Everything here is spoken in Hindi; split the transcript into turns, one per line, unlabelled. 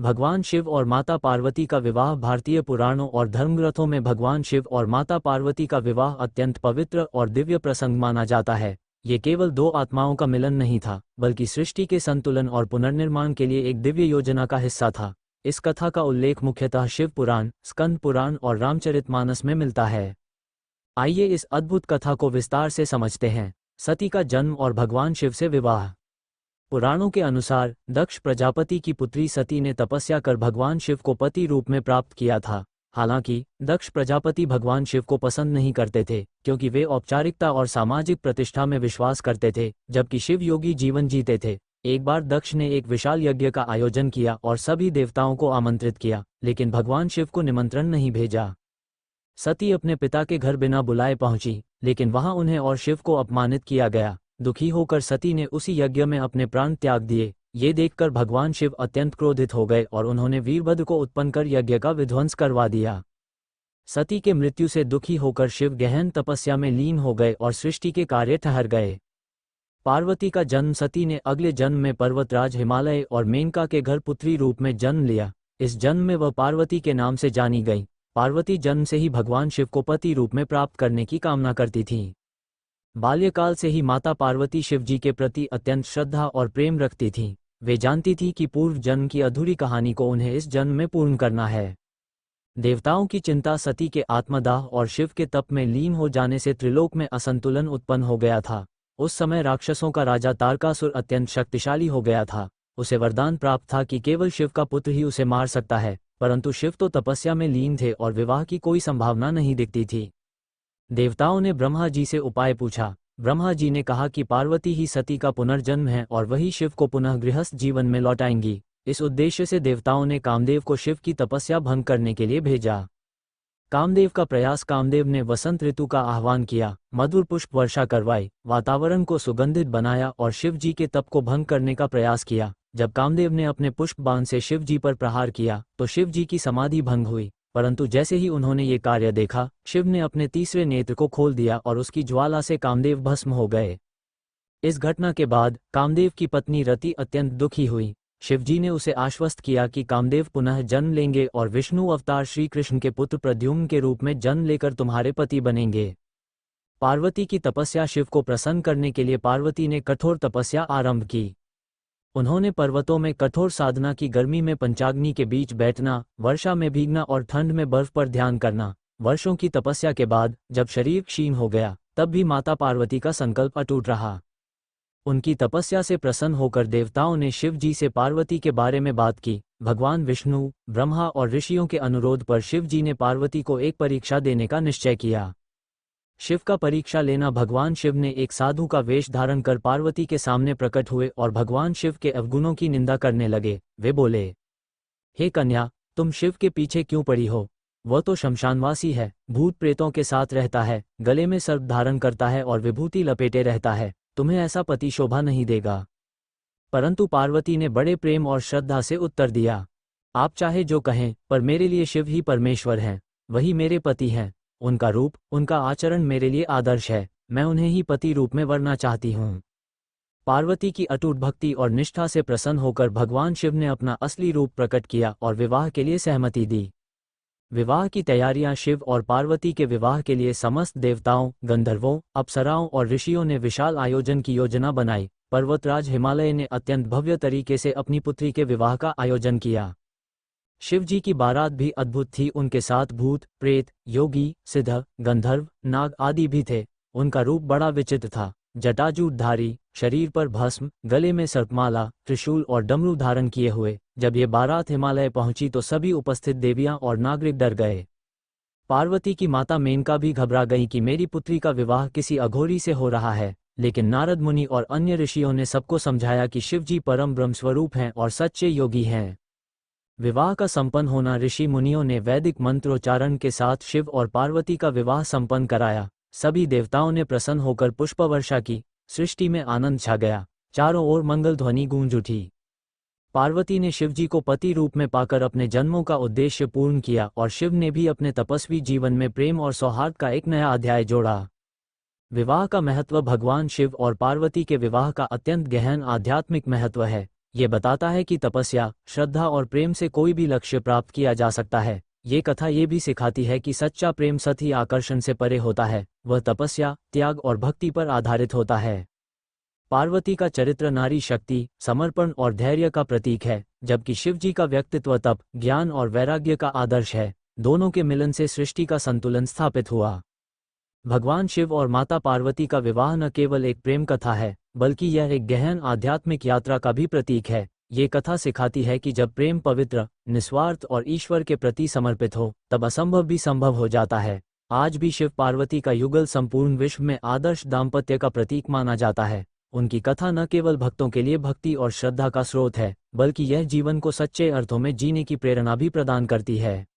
भगवान शिव और माता पार्वती का विवाह भारतीय पुराणों और धर्मग्रंथों में भगवान शिव और माता पार्वती का विवाह अत्यंत पवित्र और दिव्य प्रसंग माना जाता है। ये केवल दो आत्माओं का मिलन नहीं था, बल्कि सृष्टि के संतुलन और पुनर्निर्माण के लिए एक दिव्य योजना का हिस्सा था। इस कथा का उल्लेख मुख्यतः शिव पुराण, स्कंद पुराण और रामचरितमानस में मिलता है। आइए इस अद्भुत कथा को विस्तार से समझते हैं। सती का जन्म और भगवान शिव से विवाह। पुराणों के अनुसार दक्ष प्रजापति की पुत्री सती ने तपस्या कर भगवान शिव को पति रूप में प्राप्त किया था। हालांकि दक्ष प्रजापति भगवान शिव को पसंद नहीं करते थे, क्योंकि वे औपचारिकता और सामाजिक प्रतिष्ठा में विश्वास करते थे, जबकि शिव योगी जीवन जीते थे। एक बार दक्ष ने एक विशाल यज्ञ का आयोजन किया और सभी देवताओं को आमंत्रित किया, लेकिन भगवान शिव को निमंत्रण नहीं भेजा। सती अपने पिता के घर बिना बुलाए पहुंची, लेकिन वहां उन्हें और शिव को अपमानित किया गया। दुखी होकर सती ने उसी यज्ञ में अपने प्राण त्याग दिए। ये देखकर भगवान शिव अत्यंत क्रोधित हो गए और उन्होंने वीरभद्र को उत्पन्न कर यज्ञ का विध्वंस करवा दिया। सती के मृत्यु से दुखी होकर शिव गहन तपस्या में लीन हो गए और सृष्टि के कार्य ठहर गए। पार्वती का जन्म। सती ने अगले जन्म में पर्वतराज हिमालय और मेनका के घर पुत्री रूप में जन्म लिया। इस जन्म में वह पार्वती के नाम से जानी गई। पार्वती जन्म से ही भगवान शिव को पति रूप में प्राप्त करने की कामना करती थीं। बाल्यकाल से ही माता पार्वती शिव जी के प्रति अत्यंत श्रद्धा और प्रेम रखती थीं। वे जानती थी कि पूर्व जन्म की अधूरी कहानी को उन्हें इस जन्म में पूर्ण करना है। देवताओं की चिंता, सती के आत्मदाह और शिव के तप में लीन हो जाने से त्रिलोक में असंतुलन उत्पन्न हो गया था। उस समय राक्षसों का राजा तारकासुर अत्यंत शक्तिशाली हो गया था। उसे वरदान प्राप्त था कि केवल शिव का पुत्र ही उसे मार सकता है, परंतु शिव तो तपस्या में लीन थे और विवाह की कोई संभावना नहीं दिखती थी। देवताओं ने ब्रह्मा जी से उपाय पूछा। ब्रह्मा जी ने कहा कि पार्वती ही सती का पुनर्जन्म है और वही शिव को पुनः गृहस्थ जीवन में लौटाएंगी। इस उद्देश्य से देवताओं ने कामदेव को शिव की तपस्या भंग करने के लिए भेजा। कामदेव का प्रयास। कामदेव ने वसंत ऋतु का आह्वान किया, मधुर पुष्प वर्षा करवाई, वातावरण को सुगंधित बनाया और शिव जी के तप को भंग करने का प्रयास किया। जब कामदेव ने अपने पुष्प बाण से शिव जी पर प्रहार किया तो शिव जी की समाधि भंग हुई, परंतु जैसे ही उन्होंने ये कार्य देखा, शिव ने अपने तीसरे नेत्र को खोल दिया और उसकी ज्वाला से कामदेव भस्म हो गए। इस घटना के बाद कामदेव की पत्नी रति अत्यंत दुखी हुई। शिवजी ने उसे आश्वस्त किया कि कामदेव पुनः जन्म लेंगे और विष्णु अवतार श्री कृष्ण के पुत्र प्रद्युम्न के रूप में जन्म लेकर तुम्हारे पति बनेंगे। पार्वती की तपस्या। शिव को प्रसन्न करने के लिए पार्वती ने कठोर तपस्या आरंभ की। उन्होंने पर्वतों में कठोर साधना की, गर्मी में पंचाग्नि के बीच बैठना, वर्षा में भीगना और ठंड में बर्फ पर ध्यान करना। वर्षों की तपस्या के बाद जब शरीर क्षीण हो गया, तब भी माता पार्वती का संकल्प अटूट रहा। उनकी तपस्या से प्रसन्न होकर देवताओं ने शिव जी से पार्वती के बारे में बात की। भगवान विष्णु, ब्रह्मा और ऋषियों के अनुरोध पर शिव जी ने पार्वती को एक परीक्षा देने का निश्चय किया। शिव का परीक्षा लेना। भगवान शिव ने एक साधु का वेश धारण कर पार्वती के सामने प्रकट हुए और भगवान शिव के अवगुणों की निंदा करने लगे। वे बोले, हे कन्या, तुम शिव के पीछे क्यों पड़ी हो? वह तो शमशानवासी है, भूत प्रेतों के साथ रहता है, गले में सर्प धारण करता है और विभूति लपेटे रहता है। तुम्हें ऐसा पति शोभा नहीं देगा। परंतु पार्वती ने बड़े प्रेम और श्रद्धा से उत्तर दिया, आप चाहे जो कहें, पर मेरे लिए शिव ही परमेश्वर हैं, वही मेरे पति हैं। उनका रूप, उनका आचरण मेरे लिए आदर्श है। मैं उन्हें ही पति रूप में वरना चाहती हूँ। पार्वती की अटूट भक्ति और निष्ठा से प्रसन्न होकर भगवान शिव ने अपना असली रूप प्रकट किया और विवाह के लिए सहमति दी। विवाह की तैयारियां। शिव और पार्वती के विवाह के लिए समस्त देवताओं, गंधर्वों, अप्सराओं और ऋषियों ने विशाल आयोजन की योजना बनाई। पर्वतराज हिमालय ने अत्यंत भव्य तरीके से अपनी पुत्री के विवाह का आयोजन किया। शिव जी की बारात भी अद्भुत थी। उनके साथ भूत, प्रेत, योगी, सिद्ध, गंधर्व, नाग आदि भी थे। उनका रूप बड़ा विचित्र था। जटाजूटधारी, शरीर पर भस्म, गले में सर्पमाला, त्रिशूल और डमरू धारण किए हुए। जब ये बारात हिमालय पहुंची तो सभी उपस्थित देवियां और नागरिक डर गए। पार्वती की माता मेनका भी घबरा गई कि मेरी पुत्री का विवाह किसी अघोरी से हो रहा है, लेकिन नारद मुनि और अन्य ऋषियों ने सबको समझाया कि शिव जी परम ब्रह्मस्वरूप हैं और सच्चे योगी हैं। विवाह का संपन्न होना। ऋषि मुनियों ने वैदिक मंत्रोच्चारण के साथ शिव और पार्वती का विवाह संपन्न कराया। सभी देवताओं ने प्रसन्न होकर पुष्प वर्षा की। सृष्टि में आनंद छा गया। चारों ओर मंगल ध्वनि गूंज उठी। पार्वती ने शिवजी को पति रूप में पाकर अपने जन्मों का उद्देश्य पूर्ण किया और शिव ने भी अपने तपस्वी जीवन में प्रेम और सौहार्द का एक नया अध्याय जोड़ा। विवाह का महत्व। भगवान शिव और पार्वती के विवाह का अत्यंत गहन आध्यात्मिक महत्व है। ये बताता है कि तपस्या, श्रद्धा और प्रेम से कोई भी लक्ष्य प्राप्त किया जा सकता है। ये कथा ये भी सिखाती है कि सच्चा प्रेम सतही आकर्षण से परे होता है, वह तपस्या, त्याग और भक्ति पर आधारित होता है। पार्वती का चरित्र नारी शक्ति, समर्पण और धैर्य का प्रतीक है, जबकि शिवजी का व्यक्तित्व तप, ज्ञान और वैराग्य का आदर्श है। दोनों के मिलन से सृष्टि का संतुलन स्थापित हुआ। भगवान शिव और माता पार्वती का विवाह न केवल एक प्रेम कथा है, बल्कि यह एक गहन आध्यात्मिक यात्रा का भी प्रतीक है। ये कथा सिखाती है कि जब प्रेम पवित्र, निस्वार्थ और ईश्वर के प्रति समर्पित हो, तब असंभव भी संभव हो जाता है। आज भी शिव पार्वती का युगल संपूर्ण विश्व में आदर्श दाम्पत्य का प्रतीक माना जाता है। उनकी कथा न केवल भक्तों के लिए भक्ति और श्रद्धा का स्रोत है, बल्कि यह जीवन को सच्चे अर्थों में जीने की प्रेरणा भी प्रदान करती है।